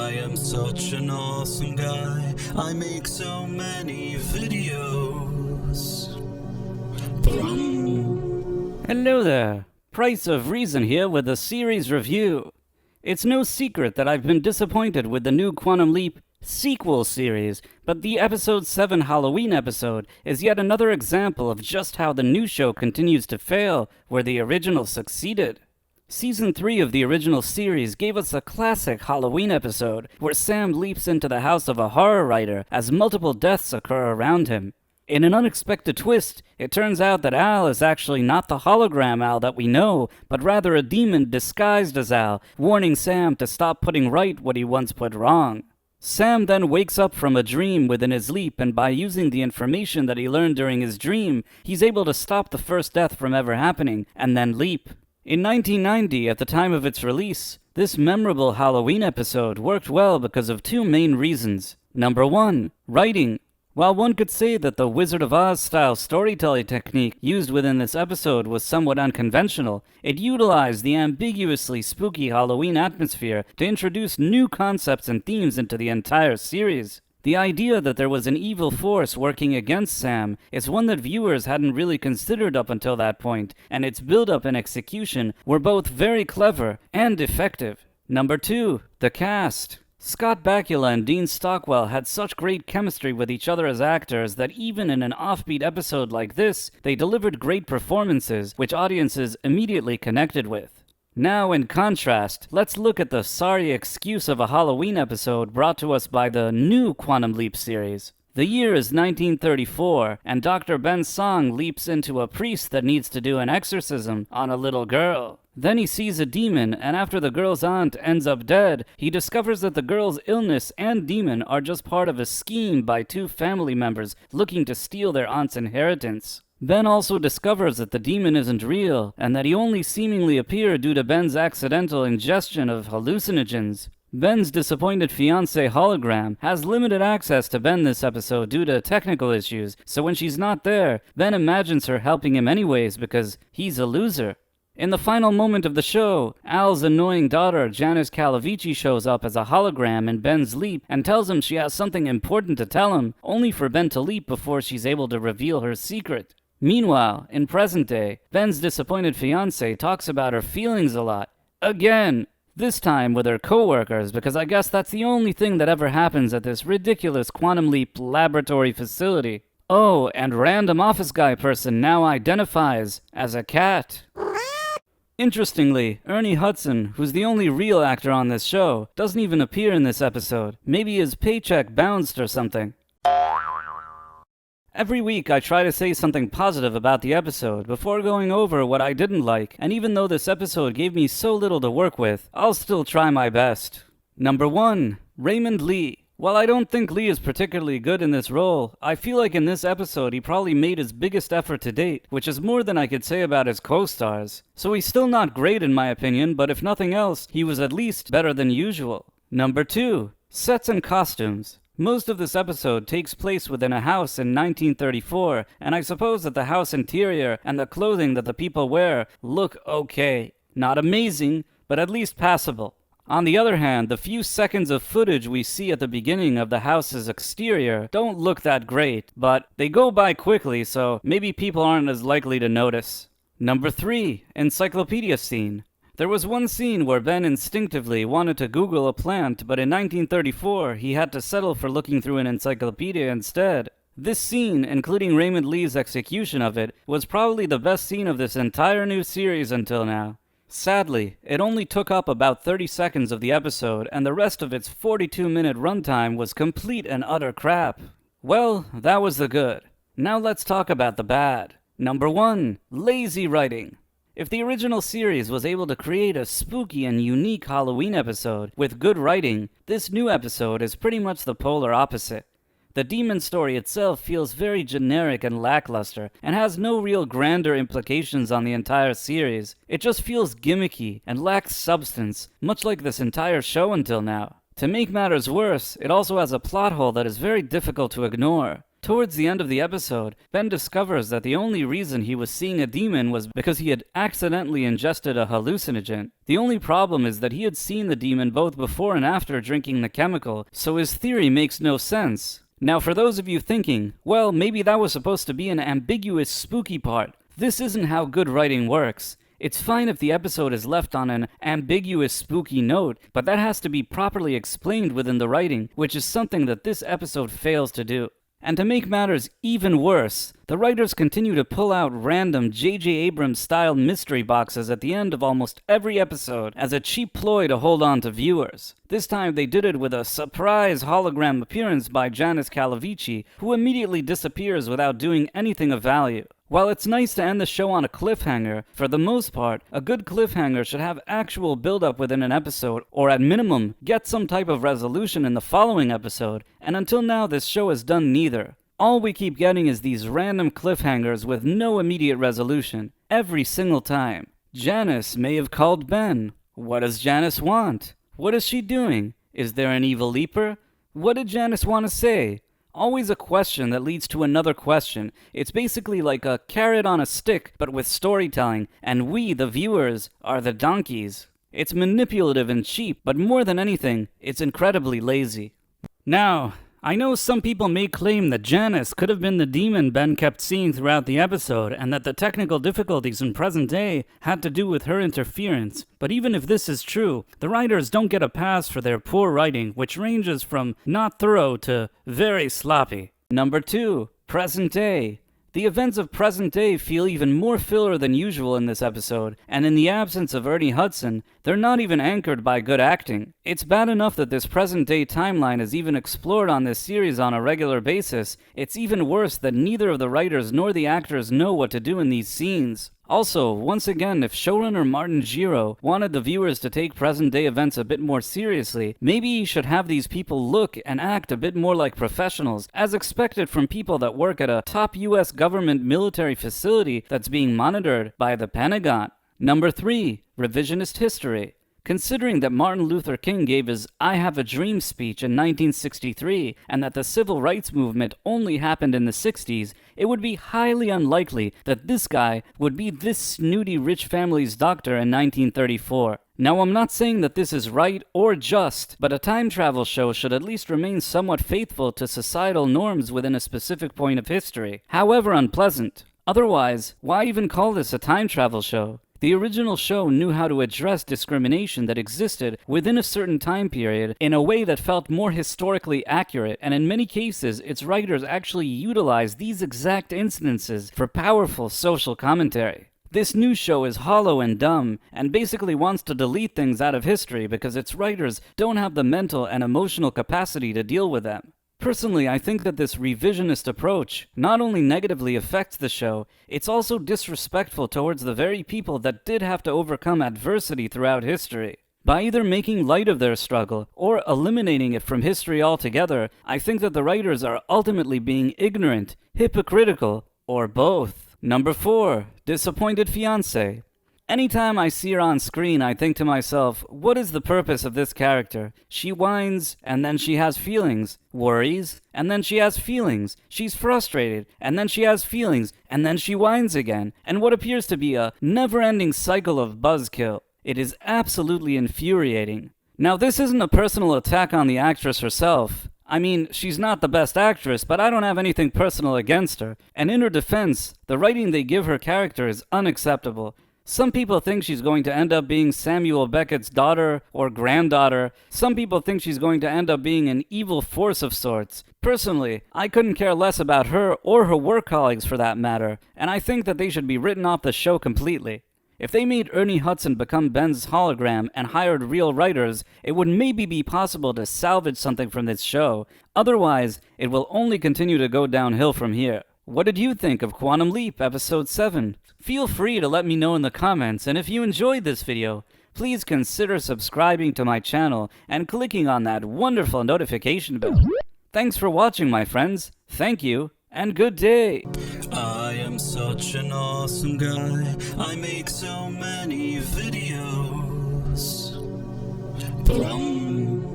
I am such an awesome guy. I make so many videos. Hello there. Price of Reason here with a series review. It's no secret that I've been disappointed with the new Quantum Leap sequel series, but the Episode 7 Halloween episode is yet another example of just how the new show continues to fail where the original succeeded. Season 3 of the original series gave us a classic Halloween episode where Sam leaps into the house of a horror writer as multiple deaths occur around him. In an unexpected twist, it turns out that Al is actually not the hologram Al that we know, but rather a demon disguised as Al, warning Sam to stop putting right what he once put wrong. Sam then wakes up from a dream within his leap, and by using the information that he learned during his dream, he's able to stop the first death from ever happening, and then leap. In 1990, at the time of its release, this memorable Halloween episode worked well because of two main reasons. Number one, writing. While one could say that the Wizard of Oz style storytelling technique used within this episode was somewhat unconventional, it utilized the ambiguously spooky Halloween atmosphere to introduce new concepts and themes into the entire series. The idea that there was an evil force working against Sam is one that viewers hadn't really considered up until that point, and its build-up and execution were both very clever and effective. Number two, the cast. Scott Bakula and Dean Stockwell had such great chemistry with each other as actors that even in an offbeat episode like this, they delivered great performances which audiences immediately connected with. Now, in contrast, let's look at the sorry excuse of a Halloween episode brought to us by the new Quantum Leap series. The year is 1934, and Dr. Ben Song leaps into a priest that needs to do an exorcism on a little girl. Then he sees a demon, and after the girl's aunt ends up dead, he discovers that the girl's illness and demon are just part of a scheme by two family members looking to steal their aunt's inheritance. Ben also discovers that the demon isn't real, and that he only seemingly appeared due to Ben's accidental ingestion of hallucinogens. Ben's disappointed fiancée hologram has limited access to Ben this episode due to technical issues, so when she's not there, Ben imagines her helping him anyways because he's a loser. In the final moment of the show, Al's annoying daughter, Janice Calavici, shows up as a hologram in Ben's leap and tells him she has something important to tell him, only for Ben to leap before she's able to reveal her secret. Meanwhile, in present day, Ben's disappointed fiancée talks about her feelings a lot. Again! This time with her co-workers, because I guess that's the only thing that ever happens at this ridiculous Quantum Leap laboratory facility. Oh, and random office guy person now identifies as a cat. Interestingly, Ernie Hudson, who's the only real actor on this show, doesn't even appear in this episode. Maybe his paycheck bounced or something. Every week I try to say something positive about the episode before going over what I didn't like, and even though this episode gave me so little to work with, I'll still try my best. Number 1. Raymond Lee. While I don't think Lee is particularly good in this role, I feel like in this episode he probably made his biggest effort to date, which is more than I could say about his co-stars. So he's still not great in my opinion, but if nothing else, he was at least better than usual. Number 2. Sets and costumes. Most of this episode takes place within a house in 1934, and I suppose that the house interior and the clothing that the people wear look okay. Not amazing, but at least passable. On the other hand, the few seconds of footage we see at the beginning of the house's exterior don't look that great, but they go by quickly, so maybe people aren't as likely to notice. Number 3. Encyclopedia scene. There was one scene where Ben instinctively wanted to Google a plant, but in 1934 he had to settle for looking through an encyclopedia instead. This scene, including Raymond Lee's execution of it, was probably the best scene of this entire new series until now. Sadly, it only took up about 30 seconds of the episode, and the rest of its 42-minute runtime was complete and utter crap. Well, that was the good. Now let's talk about the bad. Number 1. Lazy writing. If the original series was able to create a spooky and unique Halloween episode with good writing, this new episode is pretty much the polar opposite. The demon story itself feels very generic and lackluster, and has no real grander implications on the entire series. It just feels gimmicky and lacks substance, much like this entire show until now. To make matters worse, it also has a plot hole that is very difficult to ignore. Towards the end of the episode, Ben discovers that the only reason he was seeing a demon was because he had accidentally ingested a hallucinogen. The only problem is that he had seen the demon both before and after drinking the chemical, so his theory makes no sense. Now for those of you thinking, well, maybe that was supposed to be an ambiguous, spooky part, this isn't how good writing works. It's fine if the episode is left on an ambiguous, spooky note, but that has to be properly explained within the writing, which is something that this episode fails to do. And to make matters even worse, the writers continue to pull out random J.J. Abrams-style mystery boxes at the end of almost every episode as a cheap ploy to hold on to viewers. This time they did it with a surprise hologram appearance by Janice Calavici, who immediately disappears without doing anything of value. While it's nice to end the show on a cliffhanger, for the most part, a good cliffhanger should have actual build-up within an episode, or at minimum, get some type of resolution in the following episode, and until now this show has done neither. All we keep getting is these random cliffhangers with no immediate resolution, every single time. Janice may have called Ben. What does Janice want? What is she doing? Is there an evil leaper? What did Janice want to say? Always a question that leads to another question. It's basically like a carrot on a stick, but with storytelling, and we, the viewers, are the donkeys. It's manipulative and cheap, but more than anything, it's incredibly lazy. Now, I know some people may claim that Janice could have been the demon Ben kept seeing throughout the episode, and that the technical difficulties in present day had to do with her interference. But even if this is true, the writers don't get a pass for their poor writing, which ranges from not thorough to very sloppy. Number 2, present day. The events of present day feel even more filler than usual in this episode, and in the absence of Ernie Hudson, they're not even anchored by good acting. It's bad enough that this present day timeline is even explored on this series on a regular basis. It's even worse that neither of the writers nor the actors know what to do in these scenes. Also, once again, if showrunner Martin Giro wanted the viewers to take present-day events a bit more seriously, maybe he should have these people look and act a bit more like professionals, as expected from people that work at a top US government military facility that's being monitored by the Pentagon. Number 3, revisionist history. Considering that Martin Luther King gave his I Have a Dream speech in 1963 and that the civil rights movement only happened in the 60s, it would be highly unlikely that this guy would be this snooty rich family's doctor in 1934. Now, I'm not saying that this is right or just, but a time travel show should at least remain somewhat faithful to societal norms within a specific point of history, however unpleasant. Otherwise, why even call this a time travel show? The original show knew how to address discrimination that existed within a certain time period in a way that felt more historically accurate, and in many cases, its writers actually utilized these exact instances for powerful social commentary. This new show is hollow and dumb, and basically wants to delete things out of history because its writers don't have the mental and emotional capacity to deal with them. Personally, I think that this revisionist approach not only negatively affects the show, it's also disrespectful towards the very people that did have to overcome adversity throughout history. By either making light of their struggle or eliminating it from history altogether, I think that the writers are ultimately being ignorant, hypocritical, or both. Number 4, disappointed fiancé. Anytime I see her on screen, I think to myself, what is the purpose of this character? She whines, and then she has feelings, worries, and then she has feelings. She's frustrated, and then she has feelings, and then she whines again, and what appears to be a never-ending cycle of buzzkill. It is absolutely infuriating. Now, this isn't a personal attack on the actress herself. I mean, she's not the best actress, but I don't have anything personal against her. And in her defense, the writing they give her character is unacceptable. Some people think she's going to end up being Samuel Beckett's daughter or granddaughter. Some people think she's going to end up being an evil force of sorts. Personally, I couldn't care less about her or her work colleagues for that matter, and I think that they should be written off the show completely. If they made Ernie Hudson become Ben's hologram and hired real writers, it would maybe be possible to salvage something from this show. Otherwise, it will only continue to go downhill from here. What did you think of Quantum Leap Episode 7? Feel free to let me know in the comments, and if you enjoyed this video, please consider subscribing to my channel and clicking on that wonderful notification bell. Thanks for watching, my friends. Thank you, and good day. I am such an awesome guy. I make so many videos. Boom.